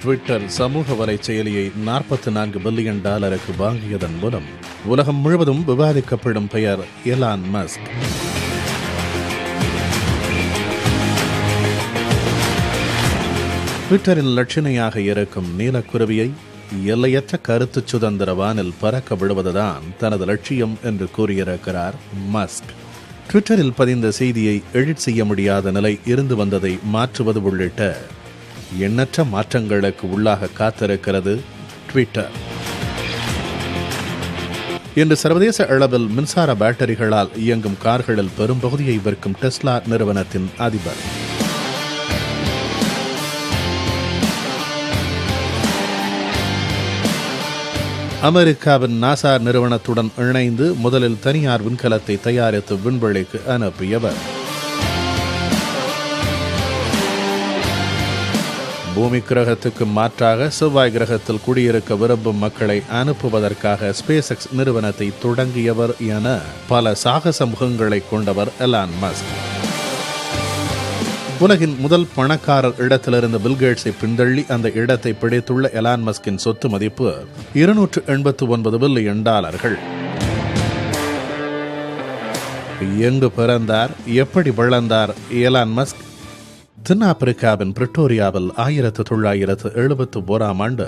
Twitter சமூக வலை செயலியை $44 பில்லியன் வாங்கியதன் மூலம் உலகம் முழுவதும் விவாதிக்கப்படும் பெயர் எலான் மஸ்க். ட்விட்டரின் லட்சணையாக இருக்கும் நீலக்குருவியை எல்லையற்ற கருத்து சுதந்திர வானில் பறக்க விடுவதுதான் தனது லட்சியம் என்று கூறியிருக்கிறார் மஸ்க். ட்விட்டரில் பதிந்த செய்தியை எடிட் செய்ய முடியாத நிலை இருந்து வந்ததை மாற்றுவது உள்ளிட்ட எண்ணற்ற மாற்றங்களுக்கு உள்ளாக காத்திருக்கிறது ட்விட்டர். இன்று சர்வதேச அளவில் மின்சார பேட்டரிகளால் இயங்கும் கார்களில் பெரும்பகுதியை விற்கும் டெஸ்லா நிறுவனத்தின் அதிபர். அமெரிக்காவின் நாசா நிறுவனத்துடன் இணைந்து முதலில் தனியார் விண்கலத்தை தயாரித்து விண்வெளிக்கு அனுப்பியவர். பூமி கிரகத்துக்கு மாற்றாக செவ்வாய் கிரகத்தில் குடியிருக்க விரும்பும் மக்களை அனுப்புவதற்காக ஸ்பேஸ் எக்ஸ் நிறுவனத்தை தொடங்கியவர் என பல சாகச முகங்களை கொண்டவர் எலான் மஸ்க். உலகின் முதல் பணக்காரர் இடத்திலிருந்து பில்கேட்ஸை பின்தள்ளி அந்த இடத்தை பிடித்துள்ள எலான் மஸ்கின் சொத்து மதிப்பு $289 பில்லியன். எங்கு பிறந்தார், எப்படி வளர்ந்தார் எலான் மஸ்க்? தென்னாப்பிரிக்காவின் பிரிட்டோரியாவில் 1971ஆம் ஆண்டு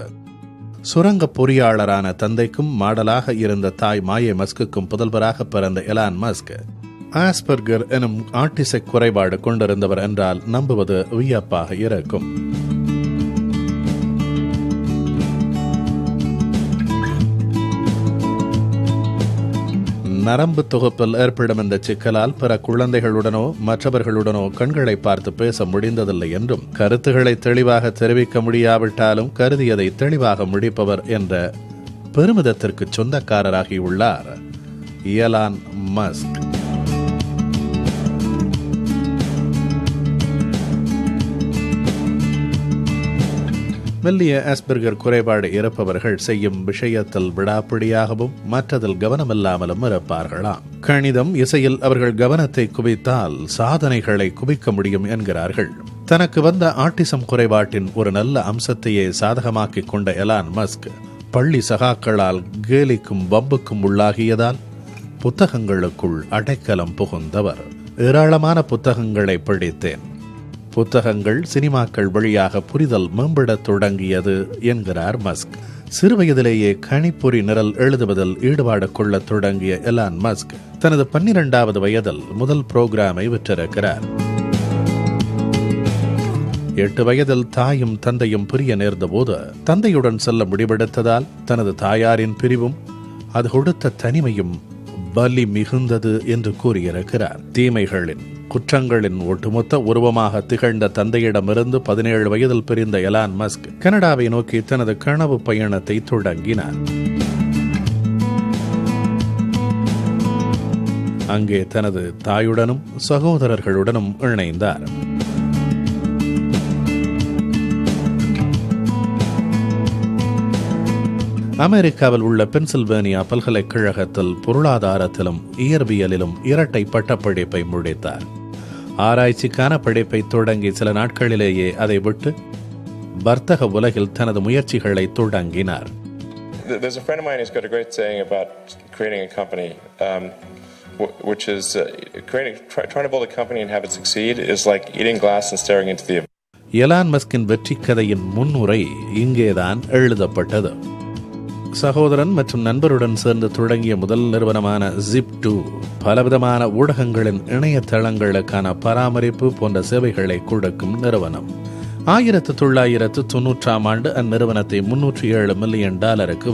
சுரங்க பொறியாளரான தந்தைக்கும் மாடலாக இருந்த தாய் மாயே மஸ்குக்கும் புதல்வராக பிறந்த எலான் மஸ்க் ஆஸ்பெர்கர் எனும் ஆட்டிசை குறைபாடு கொண்டிருந்தவர் என்றால் நம்புவது வியப்பாக இருக்கும். நரம்பு தொகுப்பில் ஏற்படும் இந்த சிக்கலால் பிற குழந்தைகளுடனோ மற்றவர்களுடனோ கண்களை பார்த்து பேச முடிந்ததில்லை என்றும், கருத்துக்களை தெளிவாக தெரிவிக்க முடியாவிட்டாலும் கருதியதை தெளிவாக முடிப்பவர் என்ற பெருமிதத்திற்கு சொந்தக்காரராகியுள்ளார் எலான் மஸ்க். மெல்லிய ஆஸ்பெர்கர் குறைபாடு இருப்பவர்கள் செய்யும் விஷயத்தில் விடாப்பிடியாகவும் மற்றதில் கவனமில்லாமலும் இருப்பார்களாம். கணிதம், இசையில் அவர்கள் கவனத்தை குவித்தால் சாதனைகளை குவிக்க முடியும் என்கிறார்கள். தனக்கு வந்த ஆட்டிசம் குறைபாட்டின் ஒரு நல்ல அம்சத்தையே சாதகமாக்கிக் கொண்ட எலான் மஸ்க் பள்ளி சகாக்களால் கேலிக்கும் வம்புக்கும் உள்ளாகியதால் புத்தகங்களுக்குள் அடைக்கலம் புகுந்தவர். ஏராளமான புத்தகங்களை படித்தேன். புத்தகங்கள், சினிமாக்கள் வழியாக புரிதல் மேம்படத் தொடங்கியது என்கிறார் மஸ்க். சிறுவயதிலேயே கணிப்பொறி நிரல் எழுதுவதில் ஈடுபாடு கொள்ளத் தொடங்கிய எலான் மஸ்க் தனது 12வது வயதில் முதல் புரோகிராமை விற்றிருக்கிறார். 8 வயதில் தாயும் தந்தையும் பிரிய நேர்ந்த போது தந்தையுடன் செல்ல முடிவெடுத்ததால் தனது தாயாரின் பிரிவும் அது கொடுத்த தனிமையும் வலி மிகுந்தது என்று கூறியிருக்கிறார். தீமைகளின், குற்றங்களின் ஒட்டுமொத்த உருவமாக திகழ்ந்த தந்தையிடமிருந்து 17 வயதில் பிரிந்த எலான் மஸ்க் கனடாவை நோக்கி தனது கனவு பயணத்தை தொடங்கினார். அங்கே தனது தாயுடனும் சகோதரர்களுடனும் இணைந்தார். அமெரிக்காவில் உள்ள பென்சில்வேனியா பல்கலைக்கழகத்தில் பொருளாதாரத்திலும் இயற்பியலிலும் இரட்டை பட்டப்படிப்பை முடித்தார். ஆராய்ச்சிக்கான படிப்பை தொடங்கி சில நாட்களிலேயே அதை விட்டு வர்த்தக உலகில் தனது முயற்சிகளை தொடங்கினார். There's a friend of mine who's got a great saying about creating a company, which is trying to build a company and have it succeed is like eating glass and staring into the abyss. Elon மஸ்கின் வெற்றி கதையின் முன்னுரை இங்கேதான் எழுதப்பட்டது. சகோதரன் மற்றும் நண்பருடன் சேர்ந்து தொடங்கிய முதல் நிறுவனமான Zip2 பலவிதமான ஊடகங்களின் இணையதளங்களுக்கான பராமரிப்பு போன்ற சேவைகளை கொடுக்கும் நிறுவனம். 1990ஆம் ஆண்டு அந்நிறுவனத்தை $307 மில்லியன்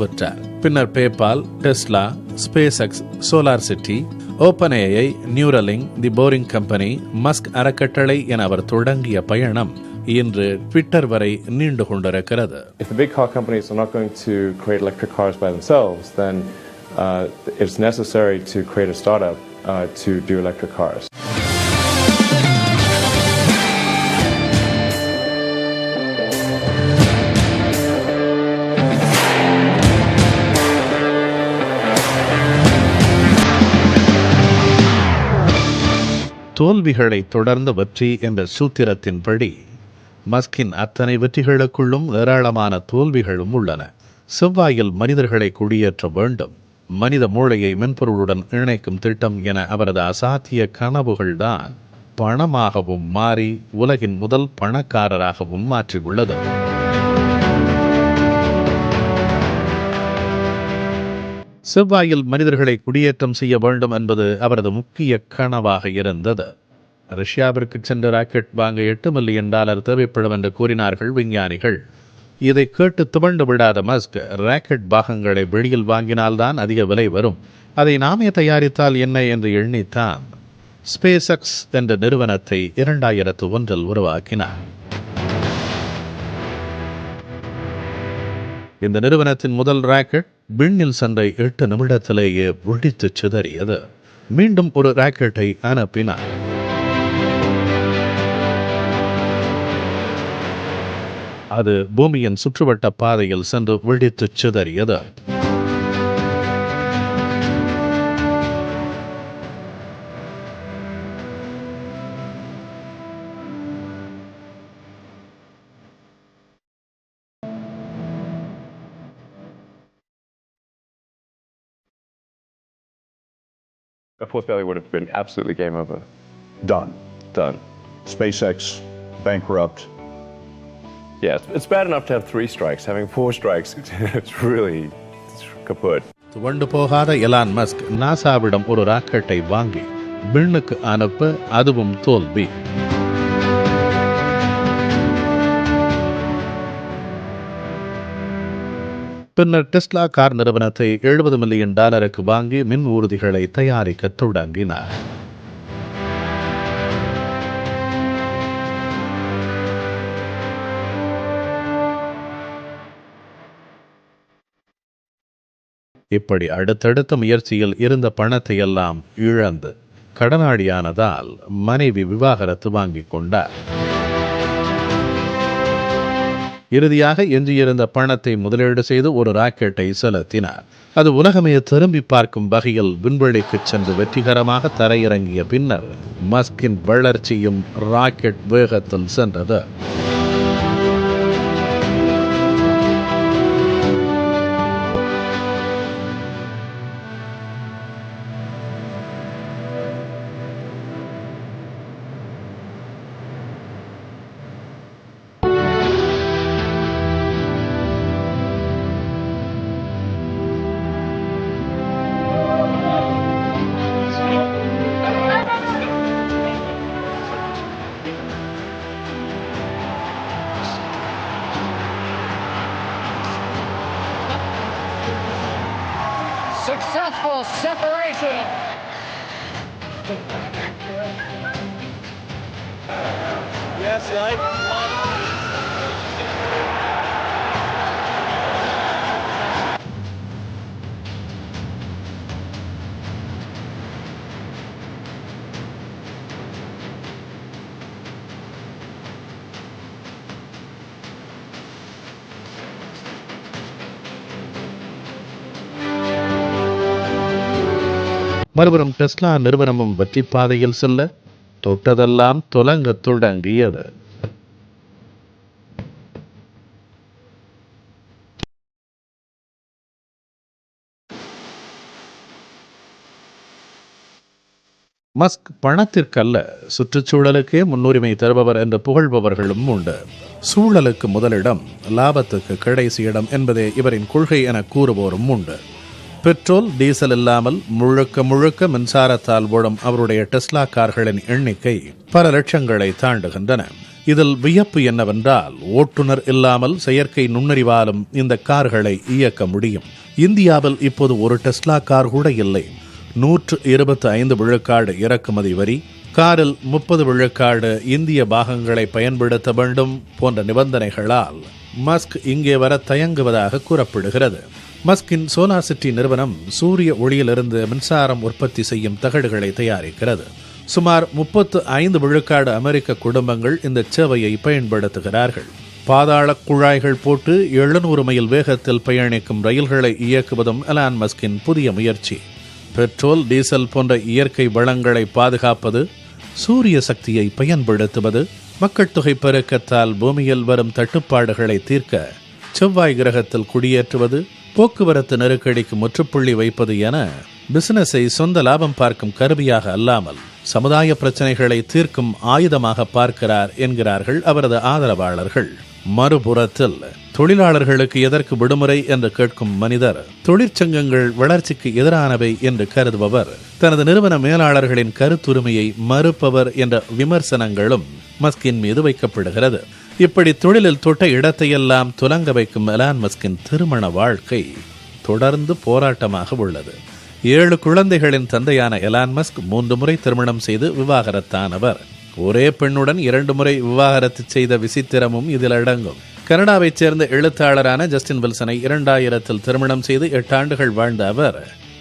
விற்றார். பின்னர் PayPal, Tesla, SpaceX, solar city, OpenAI, Neuralink, the boring company, Musk அறக்கட்டளை என அவர் தொடங்கிய பயணம் இன்று ட்விட்டர் வரை நீண்டு கொண்டிருக்கிறது. If the big car companies are not going to create electric cars by themselves, then it's necessary to create a startup to do electric cars. தோல்விகளை தொடர்ந்த வெற்றி என்ற சூத்திரத்தின்படி மஸ்கின் அத்தனை வெற்றிகளுக்குள்ளும் ஏராளமான தோல்விகளும் உள்ளன. செவ்வாயில் மனிதர்களை குடியேற்ற வேண்டும், மனித மூளையை மென்பொருளுடன் இணைக்கும் திட்டம் என அவரது அசாத்திய கனவுகள்தான் பணமாகவும் மாறி உலகின் முதல் பணக்காரராகவும் மாற்றியுள்ளது. செவ்வாயில் மனிதர்களை குடியேற்றம் செய்ய வேண்டும் என்பது அவரது முக்கிய கனவாக இருந்தது. ரஷ்யாவிற்கு சென்ற ராக்கெட் வாங்க $8 மில்லியன் தேவைப்படும் என்று கூறினார்கள் விஞ்ஞானிகள். இதை கேட்டு துவண்டு விடாத மஸ்க், ராக்கெட் பாகங்களை வெளியில் வாங்கினால்தான் அதிக விலை வரும், அதை நாமே தயாரித்தால் என்ன என்று எண்ணித்தான் ஸ்பேஸ் எக்ஸ் என்ற நிறுவனத்தை 2001 உருவாக்கினார். இந்த நிறுவனத்தின் முதல் ராக்கெட் விண்ணில் சென்ற 8 நிமிடத்திலேயே வெடித்து சிதறியது. மீண்டும் ஒரு ராக்கெட்டை அனுப்பினார். அது பூமியின் சுற்றுவட்ட பாதையில் சென்று வெடித்து சிதறியது. A fourth failure would have been absolutely game over. Done. SpaceX bankrupt. Yes, it's bad enough to have 3 strikes. Having 4 strikes, it's kaput. துவண்டு போகாத எலான் மஸ்க் நாசாவிடம் ஒரு ராக்கெட்டை வாங்கி விண்ணுக்கு அனுப்ப அதுவும் தோல்வி. பின்னர் டெஸ்லா கார் நிறுவனத்தை $70 மில்லியன் வாங்கி மின் ஊர்திகளை தயாரிக்க தொடங்கினார். இப்படி அடுத்தடுத்த முயற்சியில் இருந்த பணத்தை எல்லாம் இழந்து கடனாளியானதால் மனைவி விவாகரத்து வாங்கிக் கொண்டார். இறுதியாக எஞ்சியிருந்த பணத்தை முதலீடு செய்து ஒரு ராக்கெட்டை செலுத்தினார். அது உலகமே திரும்பி பார்க்கும் வகையில் விண்வெளிக்கு சென்று வெற்றிகரமாக தரையிறங்கிய பின்னர் மஸ்கின் வளர்ச்சியும் ராக்கெட் வேகத்தில் சென்றது. Successful separation. Yes, right. மறுபுறம் டெஸ்லா நிறுவனமும் வெற்றி பாதையில் செல்ல தொட்டதெல்லாம் தொடங்கத் தொடங்கியது. மஸ்க் பணத்திற்கல்ல சுற்றுச்சூழலுக்கே முன்னுரிமை தருபவர் என்று புகழ்பவர்களும் உண்டு. சூழலுக்கு முதலிடம், லாபத்துக்கு கடைசி இடம் என்பதே இவரின் கொள்கை என கூறுவோரும் உண்டு. பெட்ரோல் டீசல் இல்லாமல் முழுக்க மின்சாரத்தால் ஓடும் அவருடைய டெஸ்லா கார்களின் எண்ணிக்கை பல லட்சங்களை தாண்டுகின்றன. இதில் வியப்பு என்னவென்றால், ஓட்டுநர் இல்லாமல் செயற்கை நுண்ணறிவாலும் இந்த கார்களை இயக்க முடியும். இந்தியாவில் இப்போது ஒரு டெஸ்லா கார் கூட இல்லை. 125 விழுக்காடு இறக்குமதி வரி, காரில் 30 விழுக்காடு இந்திய பாகங்களை பயன்படுத்த வேண்டும் போன்ற நிபந்தனைகளால் மஸ்க் இங்கே வர தயங்குவதாக கூறப்படுகிறது. மஸ்கின் சோலார் சிட்டி நிறுவனம் சூரிய ஒளியிலிருந்து மின்சாரம் உற்பத்தி செய்யும் தகடுகளை தயாரிக்கிறது. சுமார் 35 விழுக்காடு அமெரிக்க குடும்பங்கள் இந்த சேவையை பயன்படுத்துகிறார்கள். பாதாள குழாய்கள் போட்டு 700 மைல் வேகத்தில் பயணிக்கும் ரயில்களை இயக்குவதும் எலான் மஸ்கின் புதிய முயற்சி. பெட்ரோல் டீசல் போன்ற இயற்கை வளங்களை பாதுகாப்பது, சூரிய சக்தியை பயன்படுத்துவது, மக்கள் தொகை பெருக்கத்தால் பூமியில் வரும் தட்டுப்பாடுகளை தீர்க்க செவ்வாய் கிரகத்தில் குடியேற்றுவது, போக்குவரத்து நெருக்கடிக்கு முற்றுப்புள்ளி வைப்பது என பிசினஸை சொந்த லாபம் பார்க்கும் கருவியாக அல்லாமல் சமுதாய பிரச்சனைகளை தீர்க்கும் ஆயுதமாக பார்க்கிறார் என்கிறார்கள் அவரது ஆதரவாளர்கள். மறுபுறத்தில் தொழிலாளர்களுக்கு எதற்கு விடுமுறை என்று கேட்கும் மனிதர், தொழிற்சங்கங்கள் வளர்ச்சிக்கு எதிரானவை என்று கருதுபவர், தனது நிறுவன மேலாளர்களின் கருத்துரிமையை மறுப்பவர் என்ற விமர்சனங்களும் மஸ்கின் மீது வைக்கப்படுகிறது. இப்படி தொழிலில் தொட்ட இடத்தையெல்லாம் துலங்க வைக்கும் எலான் மஸ்கின் திருமண வாழ்க்கை தொடர்ந்து போராட்டமாக உள்ளது. 7 குழந்தைகளின் தந்தையான எலான் மஸ்க் 3 முறை திருமணம் செய்து விவாகரத்தானவர். ஒரே பெண்ணுடன் 2 முறை விவாகரத்து செய்த விசித்திரமும் இதில் அடங்கும். கனடாவைச் சேர்ந்த எழுத்தாளரான ஜஸ்டின் வில்சனை 2000 திருமணம் செய்து 8 ஆண்டுகள் வாழ்ந்த அவர்,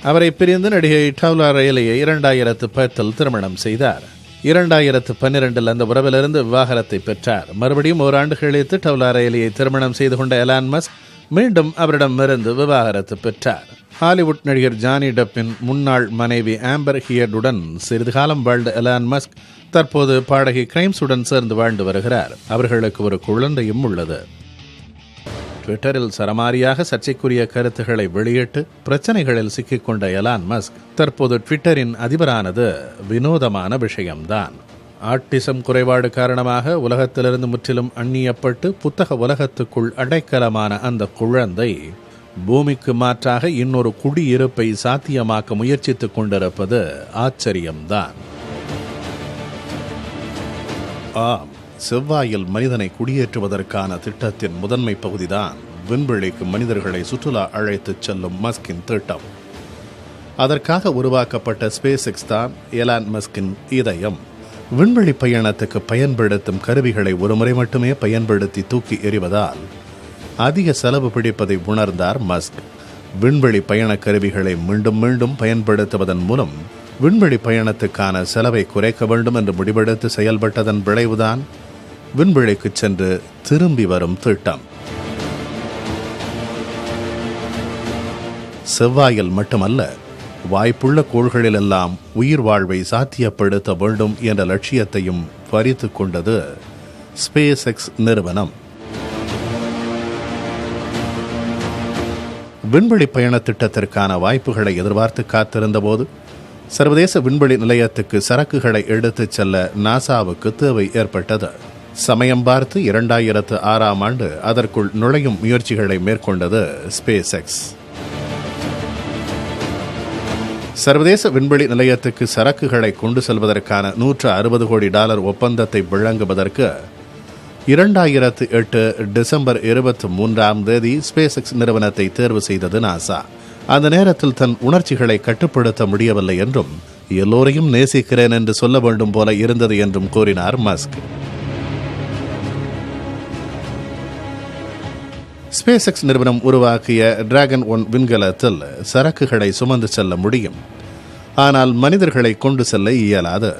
அவரை பிரிந்து நடிகை டவ்லா ரேலியை 2010 திருமணம் செய்தார். 2012 அந்த உறவிலிருந்து விவாகரத்தை பெற்றார். மறுபடியும் ஓராண்டு கழித்து டவ்லா ரேலியை திருமணம் செய்து கொண்ட எலான் மஸ்க் மீண்டும் அவரிடமிருந்து விவாகரத்து பெற்றார். ஹாலிவுட் நடிகர் ஜானி டெப்பின் முன்னாள் மனைவி ஆம்பர் ஹியர்டுடன் சிறிது காலம் வாழ்ந்த எலான் மஸ்க் தற்போது பாடகி கிரைம்ஸுடன் சேர்ந்து வாழ்ந்து வருகிறார். அவர்களுக்கு ஒரு குழந்தையும் உள்ளது. ட்விட்டரில் சரமாரியாக சர்ச்சைக்குரிய கருத்துக்களை வெளியிட்டு பிரச்சனைகளில் சிக்கிக்கொண்ட எலான் மஸ்க் தற்போது ட்விட்டரின் அதிபரானது வினோதமான விஷயம்தான். ஆட்டிசம் குறைபாடு காரணமாக உலகத்திலிருந்து முற்றிலும் அந்நியப்பட்டு புத்தக உலகத்துக்குள் அடைக்கலமான அந்த குழந்தை பூமிக்கு மாற்றாக இன்னொரு குடியிருப்பை சாத்தியமாக்க முயற்சித்துக் கொண்டிருப்பது ஆச்சரியம்தான். ஆம், செவ்வாயில் மனிதனை குடியேற்றுவதற்கான திட்டத்தின் முதன்மை பகுதிதான் விண்வெளிக்கு மனிதர்களை சுற்றுலா அழைத்துச் செல்லும் மஸ்கின் திட்டம். அதற்காக உருவாக்கப்பட்ட ஸ்பேஸ் எக்ஸ் தான் எலான் மஸ்கின் இதயம். விண்வெளி பயணத்துக்கு பயன்படுத்தும் கருவிகளை ஒருமுறை மட்டுமே பயன்படுத்தி தூக்கி எறிவதால் அதிக செலவு பிடிப்பதை உணர்ந்தார் மஸ்க். விண்வெளி பயண கருவிகளை மீண்டும் மீண்டும் பயன்படுத்துவதன் மூலம் விண்வெளி பயணத்துக்கான செலவை குறைக்க வேண்டும் என்று முடிவெடுத்து செயல்பட்டதன் விளைவுதான் விண்வெளிக்கு சென்று திரும்பி வரும் திட்டம். செவ்வாயில் மட்டுமல்ல, வாய்ப்புள்ள கோள்களிலெல்லாம் உயிர் வாழ்வை சாத்தியப்படுத்த வேண்டும் என்ற லட்சியத்தையும் பறித்து கொண்டது ஸ்பேஸ் எக்ஸ் நிறுவனம். விண்வெளி பயண திட்டத்திற்கான வாய்ப்புகளை எதிர்பார்த்து காத்திருந்த போது சர்வதேச விண்வெளி நிலையத்துக்கு சரக்குகளை எடுத்துச் செல்ல நாசாவுக்கு தேவை ஏற்பட்டது. சமயம் பார்த்து 2006ஆம் ஆண்டு அதற்குள் நுழையும் முயற்சிகளை மேற்கொண்டது ஸ்பேஸ் எக்ஸ். சர்வதேச விண்வெளி நிலையத்துக்கு சரக்குகளை கொண்டு செல்வதற்கான $160 கோடி ஒப்பந்தத்தை வழங்குவதற்கு 2008 டிசம்பர் 23ஆம் தேதி ஸ்பேஸ் எக்ஸ் நிறுவனத்தை தேர்வு செய்தது நாசா. அந்த நேரத்தில் தன் உணர்ச்சிகளை கட்டுப்படுத்த முடியவில்லை என்றும் எல்லோரையும் நேசிக்கிறேன் என்று சொல்ல வேண்டும் போல இருந்தது என்றும் கூறினார் மஸ்க். ஸ்பேஸ் எக்ஸ் நிறுவனம் உருவாக்கிய டிராகன் 1 விண்கலத்தில் சரக்குகளை சுமந்து செல்ல முடியும், ஆனால் மனிதர்களை கொண்டு செல்ல இயலாது.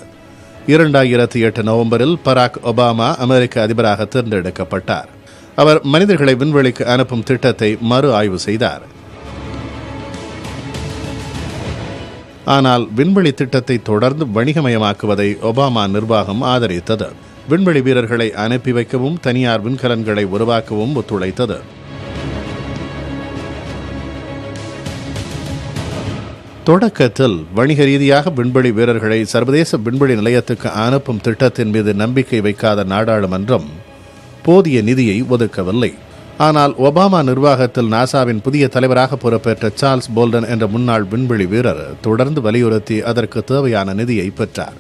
2008 நவம்பரில் பராக் ஒபாமா அமெரிக்க அதிபராக தேர்ந்தெடுக்கப்பட்டார். அவர் மனிதர்களை விண்வெளிக்கு அனுப்பும் திட்டத்தை மறு ஆய்வு செய்தார். ஆனால் விண்வெளி திட்டத்தை தொடர்ந்து வணிகமயமாக்குவதை ஒபாமா நிர்வாகம் ஆதரித்தது. விண்வெளி வீரர்களை அனுப்பி வைக்கவும் தனியார் விண்கலன்களை உருவாக்கவும் ஒத்துழைத்தது. தொடக்கத்தில் வணிக ரீதியாக விண்வெளி வீரர்களை சர்வதேச விண்வெளி நிலையத்துக்கு அனுப்பும் திட்டத்தின் மீது நம்பிக்கை வைக்காத நாடாளுமன்றம் போதிய நிதியை ஒதுக்கவில்லை. ஆனால் ஒபாமா நிர்வாகத்தில் நாசாவின் புதிய தலைவராக பொறுப்பேற்ற சார்ல்ஸ் போல்டன் என்ற முன்னாள் விண்வெளி வீரர் தொடர்ந்து வலியுறுத்தி அதற்கு தேவையான நிதியை பெற்றார்.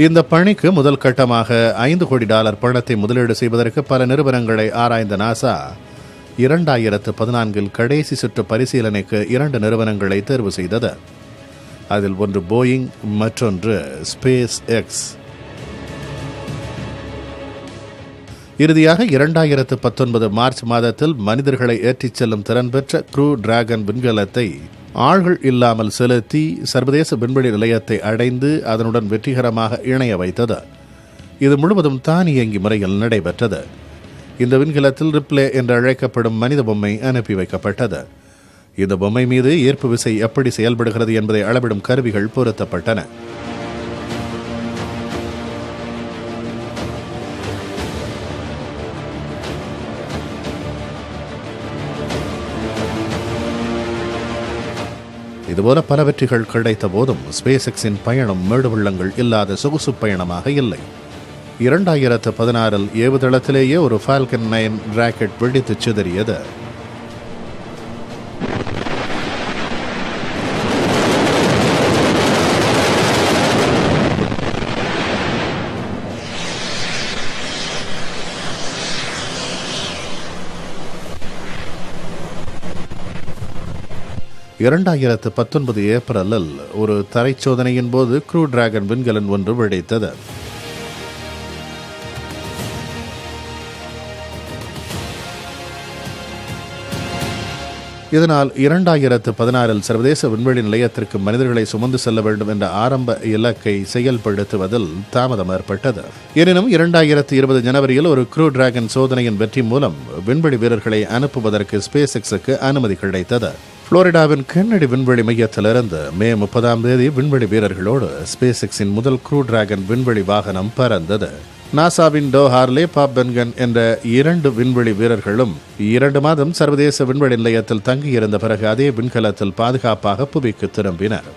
இந்த பணிக்கு முதல் கட்டமாக $5 கோடி பணத்தை முதலீடு செய்வதற்கு பல நிறுவனங்களை ஆராய்ந்த நாசா 2014 கடைசி சுற்று பரிசீலனைக்கு 2 நிறுவனங்களை தேர்வு செய்தது. அதில் ஒன்று போயிங், மற்றொன்று ஸ்பேஸ் எக்ஸ். இறுதியாக 2019 மார்ச் மாதத்தில் மனிதர்களை ஏற்றிச் செல்லும் திறன் பெற்ற க்ரூ டிராகன் விண்கலத்தை ஆள்கள் இல்லாமல் செலுத்தி சர்வதேச விண்வெளி நிலையத்தை அடைந்து அதனுடன் வெற்றிகரமாக இணைய வைத்தது. இது முழுவதும் தானியங்கி முறையில் நடைபெற்றது. இந்த விண்கலத்தில் ரிப்ளே என்று அழைக்கப்படும் மனித பொம்மை அனுப்பி வைக்கப்பட்டது. இந்த பொம்மை மீது ஈர்ப்பு விசை எப்படி செயல்படுகிறது என்பதை அளவிடும் கருவிகள் பொருத்தப்பட்டன. இதுபோல பல வெற்றிகள் கிடைத்த போதும் ஸ்பேஸ் எக்ஸின் பயணம் மேடுபள்ளங்கள் இல்லாத சொகுசு பயணமாக இல்லை. 2016 ஏவுதளத்திலேயே ஒரு ஃபால்கன் 9 ராக்கெட் வெடித்து சிதறியது. ஏப்ரலில் ஒரு தரைச்சோதனையின் போது க்ரூ டிராகன் விண்கலன் ஒன்று வெடித்தது. இதனால் 2016 சர்வதேச விண்வெளி நிலையத்திற்கு மனிதர்களை சுமந்து செல்ல வேண்டும் என்ற ஆரம்ப இலக்கை செயல்படுத்துவதில் தாமதம் ஏற்பட்டது. எனினும் 2020 ஜனவரியில் ஒரு க்ரூ டிராகன் சோதனையின் வெற்றி மூலம் விண்வெளி வீரர்களை அனுப்புவதற்கு ஸ்பேஸ் எக்ஸுக்கு அனுமதி கிடைத்தது. புளோரிடாவின் கென்னடி விண்வெளி மையத்திலிருந்து மே 30 விண்வெளி வீரர்களோடு ஸ்பேஸ் எக்ஸின் முதல் க்ரூ டிராகன் விண்வெளி வாகனம் பறந்தது. நாசாவின் டோ ஹார்லே, பாப் பென்கன் என்ற 2 விண்வெளி வீரர்களும் 2 மாதம் சர்வதேச விண்வெளி நிலையத்தில் தங்கியிருந்த பிறகு அதே விண்கலத்தில் பாதுகாப்பாக புவிக்கு திரும்பினர்.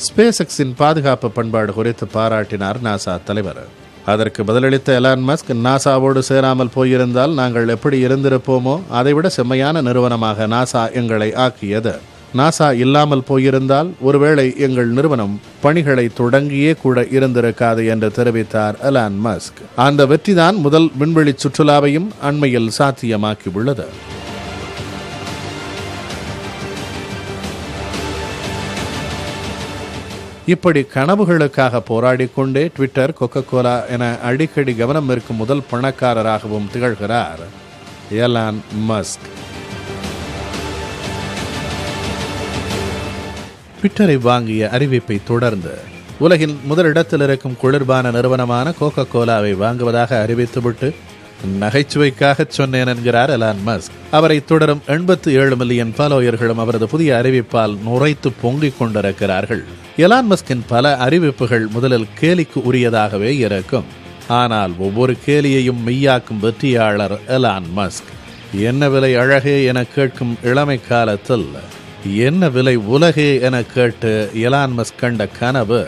ஸ்பேஸ் எக்ஸின் பாதுகாப்பு பண்பாடு குறித்து பாராட்டினார் நாசா தலைவர். அதற்கு பதிலளித்த எலான் மஸ்க், நாசாவோடு சேராமல் போயிருந்தால் நாங்கள் எப்படி இருந்திருப்போமோ அதைவிட செம்மையான நிறுவனமாக நாசா எங்களை ஆக்கியது. நாசா இல்லாமல் போயிருந்தால் ஒருவேளை எங்கள் நிறுவனம் பணிகளை தொடங்கியே கூட இருந்திருக்காது என்று தெரிவித்தார் எலான் மஸ்க். அந்த வெற்றிதான் முதல் விண்வெளி சுற்றுலாவையும் அண்மையில் சாத்தியமாக்கியுள்ளது. இப்படி கனவுகளுக்காக போராடிக்கொண்டே ட்விட்டர், கொக்கோகோலா என அடிக்கடி கவனம் இருக்கும் முதல் பணக்காரராகவும் திகழ்கிறார் எலான் மஸ்க். ட்விட்டரை வாங்கிய அறிவிப்பை தொடர்ந்து உலகின் முதலிடத்தில் இருக்கும் குளிர்பான நிறுவனமான கோகோகோலாவை வாங்குவதாக அறிவித்துவிட்டு நகைச்சுவைக்காக சொன்னேன் என்கிறார் எலான் மஸ்க். அவரை தொடரும் 87 மில்லியன் ஃபாலோயர்களும் அவரது புதிய அறிவிப்பால் நுரைத்து பொங்கிக் கொண்டிருக்கிறார்கள். எலான் மஸ்கின் பல அறிவிப்புகள் முதலில் கேலிக்கு உரியதாகவே இருக்கும். ஆனால் ஒவ்வொரு கேலியையும் மெய்யாக்கும் வெற்றியாளர் எலான் மஸ்க். என்ன விலை அழகே என கேட்கும் இளமை காலத்தில் என்ன விலை உலகே என கேட்டு எலான் மஸ்க் கண்ட கனவு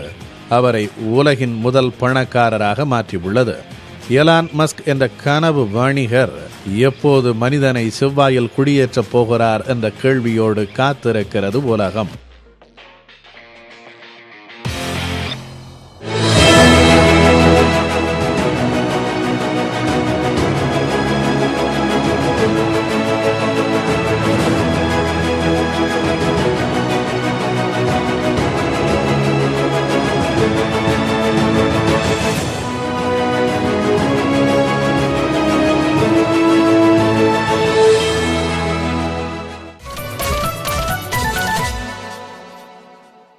அவரை உலகின் முதல் பணக்காரராக மாற்றியுள்ளது. எலான் மஸ்க் என்ற கனவு வணிகர் எப்போது மனிதனை செவ்வாயில் குடியேற்றப் போகிறார் என்ற கேள்வியோடு காத்திருக்கிறது உலகம்.